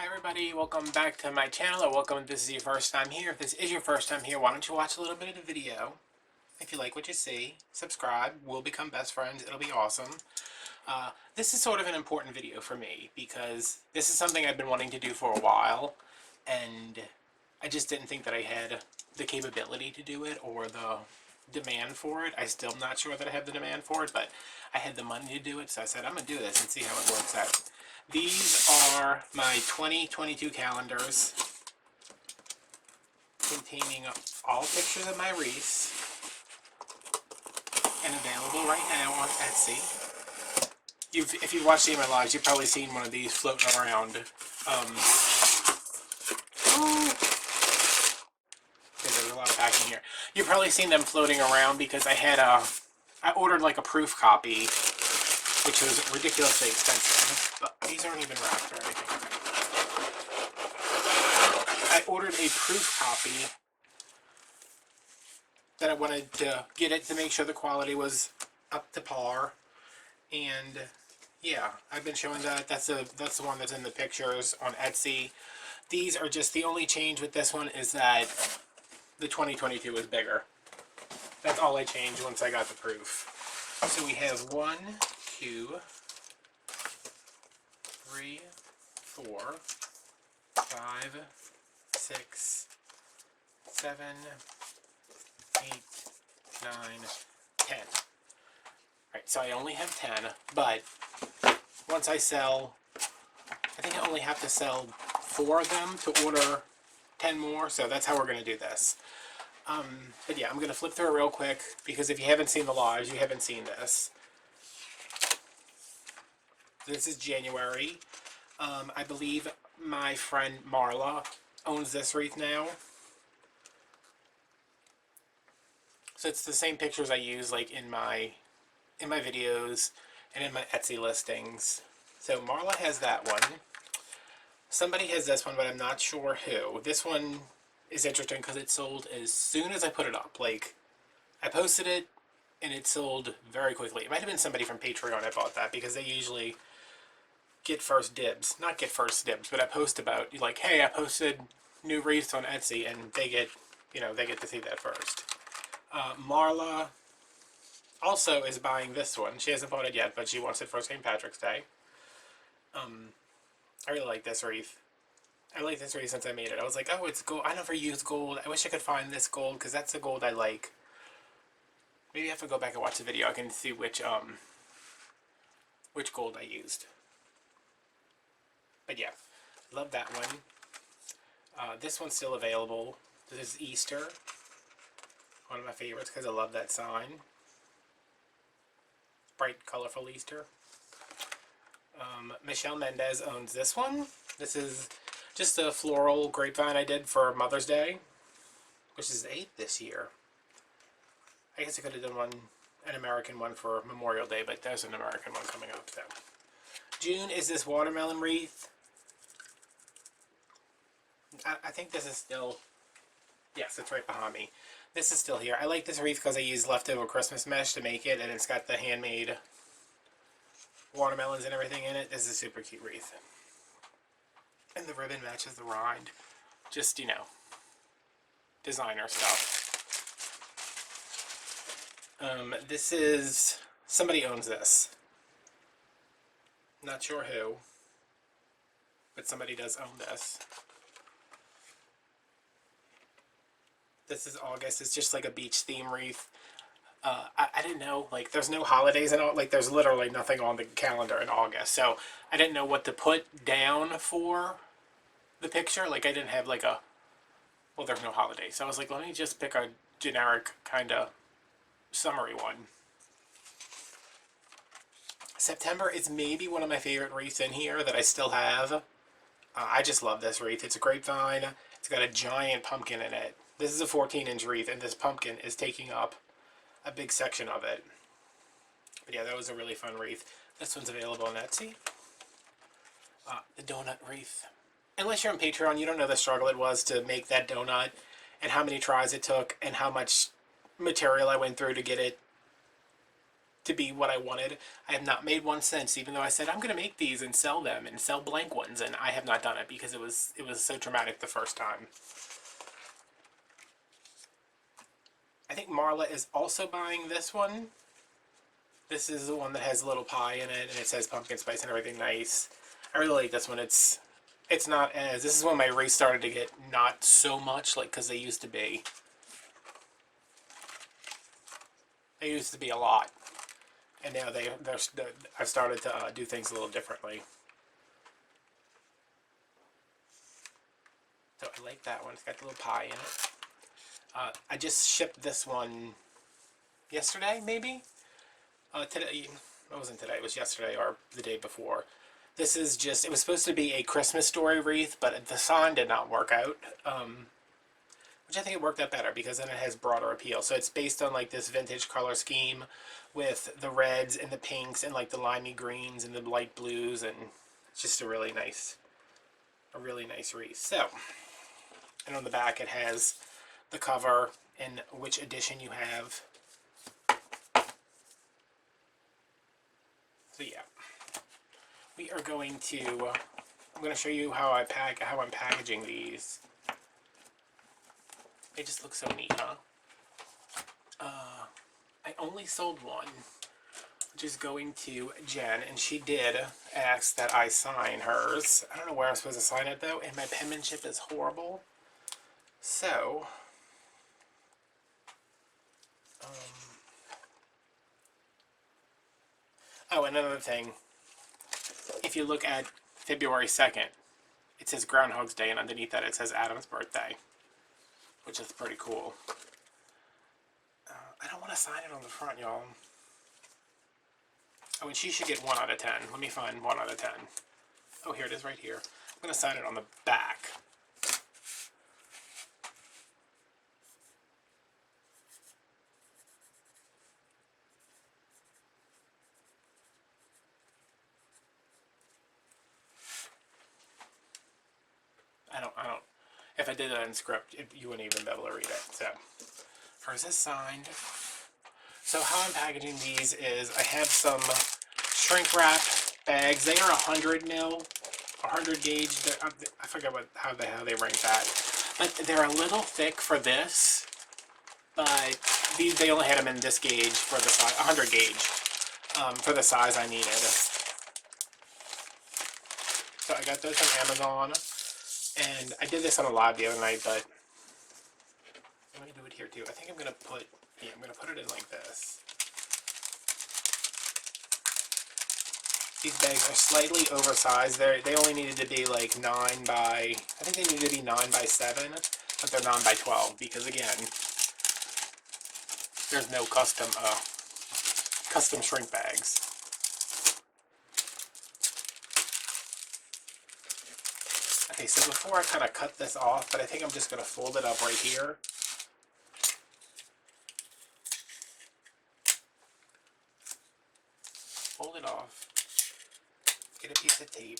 Hi everybody, welcome back to my channel, or welcome if this is your first time here. If this is your first time here, why don't you watch a little bit of the video. If you like what you see, subscribe, we'll become best friends, it'll be awesome. This is sort of an important video for me, because this is something I've been wanting to do for a while, and I just didn't think that I had the capability to do it, or the demand for it. I still am not sure that I have the demand for it, but I had the money to do it, so I said I'm going to do this and see how it works out. These are my 2022 calendars containing all pictures of my wreaths and available right now on Etsy. If you've watched any of my lives, you've probably seen one of these floating around. There's a lot of packing here. You've probably seen them floating around because I ordered like a proof copy, which was ridiculously expensive, but these aren't even wrapped or anything. I ordered a proof copy that I wanted to get it to make sure the quality was up to par, and yeah, I've been showing that. That's the one that's in the pictures on Etsy. These are just, the only change with this one is that the 2022 is bigger. That's all I changed once I got the proof. So we have 1, 2, 3, 4, 5, 6, 7, 8, 9, 10. Alright, so I only have 10, but once I sell, I think I only have to sell 4 of them to order 10 more, so that's how we're going to do this. But yeah, I'm going to flip through it real quick, because if you haven't seen the lives, you haven't seen this. This is January. I believe my friend Marla owns this wreath now. So it's the same pictures I use like in my videos and in my Etsy listings. So Marla has that one. Somebody has this one, but I'm not sure who. This one is interesting because it sold as soon as I put it up. Like, I posted it and it sold very quickly. It might have been somebody from Patreon that bought that, because they usually get first dibs. Not get first dibs, but I post about, like, hey, I posted new wreaths on Etsy, and they get, they get to see that first. Marla also is buying this one. She hasn't bought it yet, but she wants it for St. Patrick's Day. I really like this wreath. I like this wreath since I made it. I was like, oh, it's gold. I never use gold. I wish I could find this gold, because that's the gold I like. Maybe I have to go back and watch the video. I can see which gold I used. But yeah, love that one. This one's still available. This is Easter. One of my favorites because I love that sign. Bright, colorful Easter. Michelle Mendez owns this one. This is just a floral grapevine I did for Mother's Day, which is 8th this year. I guess I could have done an American one for Memorial Day, but there's an American one coming up. So June is this watermelon wreath. I think this is still, yes, it's right behind me. This is still here. I like this wreath because I used leftover Christmas mesh to make it, and it's got the handmade watermelons and everything in it. This is a super cute wreath. And the ribbon matches the rind. Just, designer stuff. This is, somebody owns this. Not sure who, but somebody does own this. This is August. It's just like a beach theme wreath. I didn't know, like, there's no holidays and all, like, there's literally nothing on the calendar in August, so I didn't know what to put down for the picture. Like, I didn't have like well, there's no holiday, so I was like, let me just pick a generic kind of summary one. September is maybe one of my favorite wreaths in here that I still have. I just love this wreath. It's a grapevine. It's got a giant pumpkin in it. This is a 14-inch wreath, and this pumpkin is taking up a big section of it. But yeah, that was a really fun wreath. This one's available on Etsy. The donut wreath. Unless you're on Patreon, you don't know the struggle it was to make that donut, and how many tries it took, and how much material I went through to get it to be what I wanted. I have not made one since, even though I said I'm going to make these and sell them and sell blank ones, and I have not done it because it was so traumatic the first time. I think Marla is also buying this one. This is the one that has a little pie in it, and it says pumpkin spice and everything nice. I really like this one. It's not as... This is when my Wreath started to get not so much, like, because they used to be. They used to be a lot. And now I've started to do things a little differently. So I like that one. It's got the little pie in it. I just shipped this one yesterday, maybe? Today, it wasn't today, it was yesterday or the day before. This is just, it was supposed to be a Christmas story wreath, but the sign did not work out. Which I think it worked out better because then it has broader appeal. So it's based on like this vintage color scheme with the reds and the pinks and like the limey greens and the light blues, and it's just a really nice wreath. So, and on the back it has the cover and which edition you have. So yeah, we are going to, I'm going to show you how I'm packaging these. They just look so neat, huh? I only sold one, which is going to Jen, and she did ask that I sign hers. I don't know where I'm supposed to sign it though, and my penmanship is horrible. So, oh, and another thing, if you look at February 2nd, it says Groundhog's Day, and underneath that it says Adam's birthday, which is pretty cool. I don't want to sign it on the front, y'all. Oh, and she should get 1 out of 10. Let me find 1 out of 10. Oh, here it is right here. I'm going to sign it on the back. I don't, if I did that in script, you wouldn't even be able to read it. So, hers is signed. So how I'm packaging these is I have some shrink wrap bags. They are 100 mil, 100 gauge. I forget how they rank that. But they're a little thick for this. But these, they only had them in this gauge for the size, 100 gauge, for the size I needed. So I got those on Amazon. And I did this on a live the other night, but I'm going to do it here too. I think I'm going to put, yeah, I'm going to put it in like this. These bags are slightly oversized. They only needed to be like 9 by, I think they needed to be 9 by 7, but they're 9 by 12 because again, there's no custom shrink bags. Okay, so before I kind of cut this off, but I think I'm just going to fold it up right here. Fold it off. Get a piece of tape.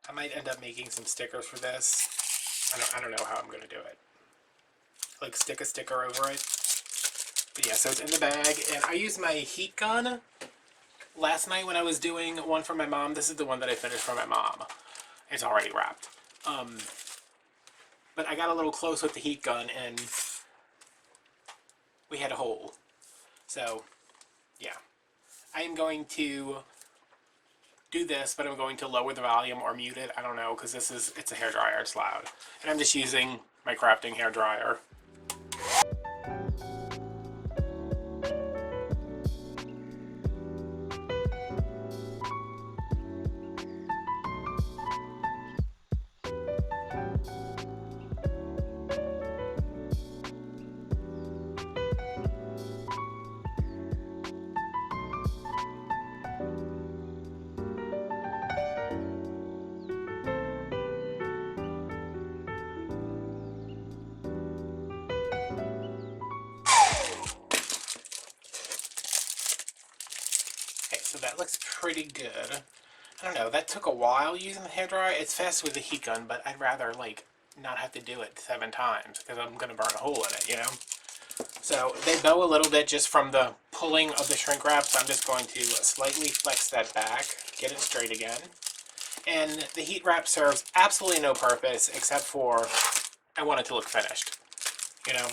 I might end up making some stickers for this. I don't know how I'm going to do it. Like stick a sticker over it. But yeah, so it's in the bag, and I used my heat gun last night when I was doing one for my mom. This is the one that I finished for my mom. It's already wrapped. But I got a little close with the heat gun, and we had a hole. So, yeah. I am going to do this, but I'm going to lower the volume or mute it. I don't know, because it's a hairdryer. It's loud. And I'm just using my crafting hairdryer. So that looks pretty good. I don't know, that took a while using the hairdryer. It's fast with the heat gun, but I'd rather like not have to do it 7 times because I'm going to burn a hole in it, you know? So they bow a little bit just from the pulling of the shrink wrap, so I'm just going to slightly flex that back, get it straight again. And the heat wrap serves absolutely no purpose except for I want it to look finished, you know?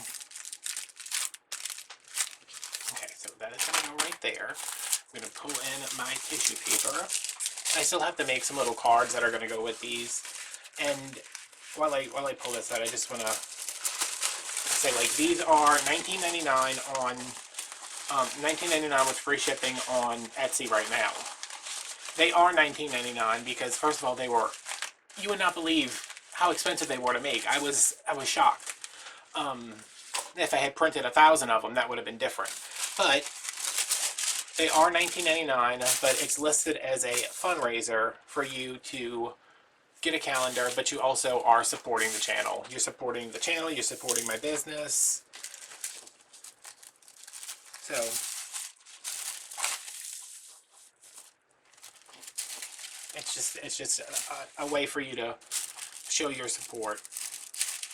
Okay, so that is going to go right there. I'm going to pull in my tissue paper. I still have to make some little cards that are going to go with these. And while I pull this out, I just want to say, like, these are $19.99 on $19.99 with free shipping on Etsy right now. They are $19.99 because, first of all, they were, you would not believe how expensive they were to make. I was shocked. If I had printed 1,000 of them, that would have been different. But they are $19.99, but it's listed as a fundraiser for you to get a calendar, but you also are supporting the channel. You're supporting the channel, you're supporting my business. So, it's just a way for you to show your support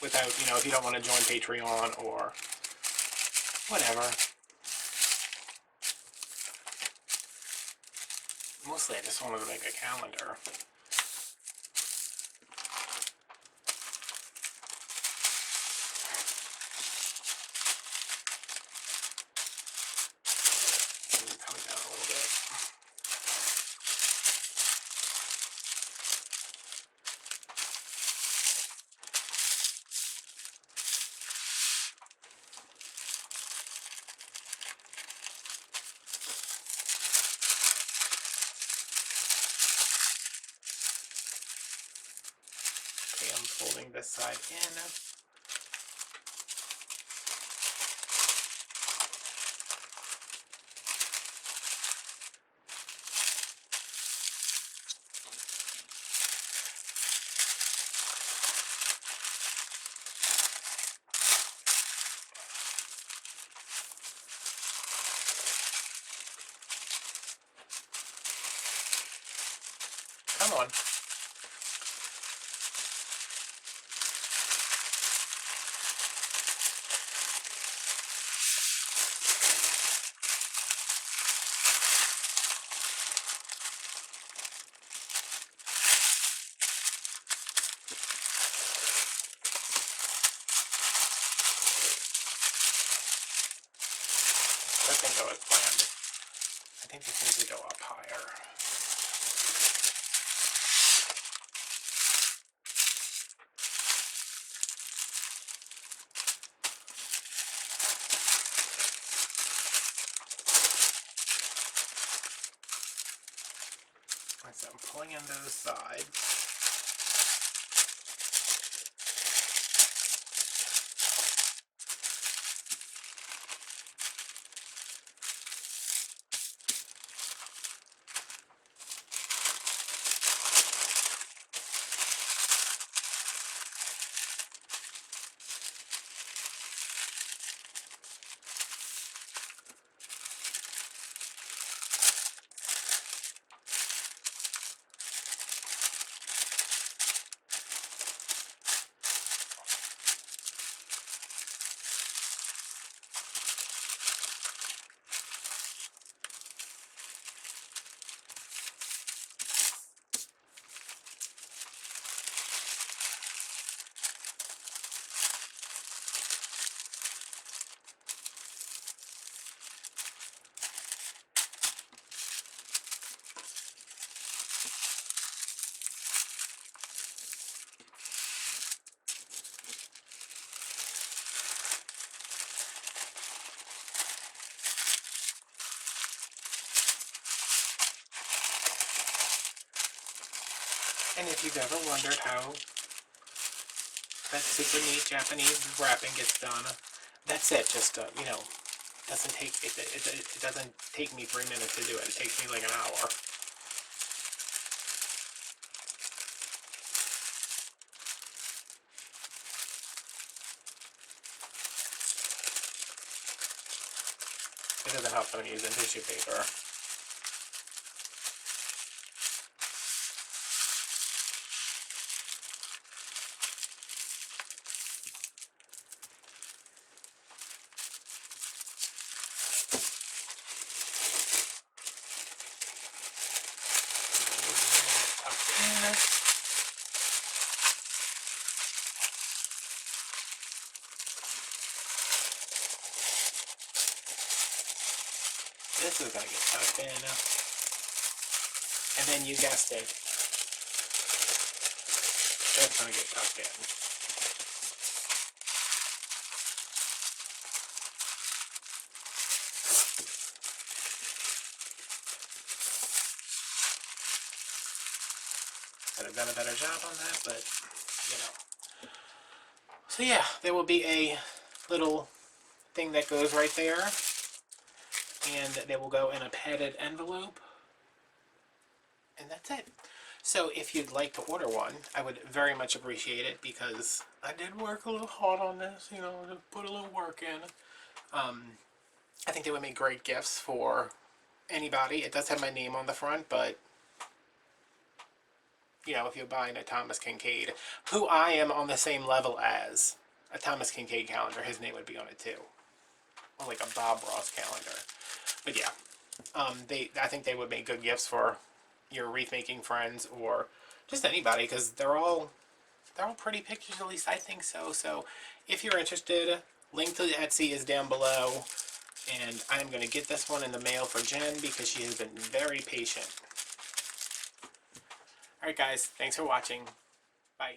without, you know, if you don't want to join Patreon or whatever. Mostly I just wanted to make a calendar. Coming down a little bit. Okay, I'm folding this side in. Come on. That didn't go as planned. I think this needs to go up higher. So I'm pulling in those sides. And if you've ever wondered how that super neat Japanese wrapping gets done, that's it. Just, you know, doesn't take, it doesn't take me 3 minutes to do it. It takes me like an hour. It doesn't help when I'm using tissue paper. this is going to get tucked in. And then you guessed it. That's going to get tucked in. Could have done a better job on that, but, you know. So yeah, there will be a little thing that goes right there. And they will go in a padded envelope. And that's it. So if you'd like to order one, I would very much appreciate it because I did work a little hard on this, you know, to put a little work in. I think they would make great gifts for anybody. It does have my name on the front, but you know, if you're buying a Thomas Kincaid, who I am on the same level as a Thomas Kincaid calendar, his name would be on it too. Or like a Bob Ross calendar. But yeah, I think they would make good gifts for your wreath making friends or just anybody because they're all pretty pictures, at least I think so. So if you're interested, link to the Etsy is down below, and I'm going to get this one in the mail for Jen because she has been very patient. Alright guys, thanks for watching. Bye.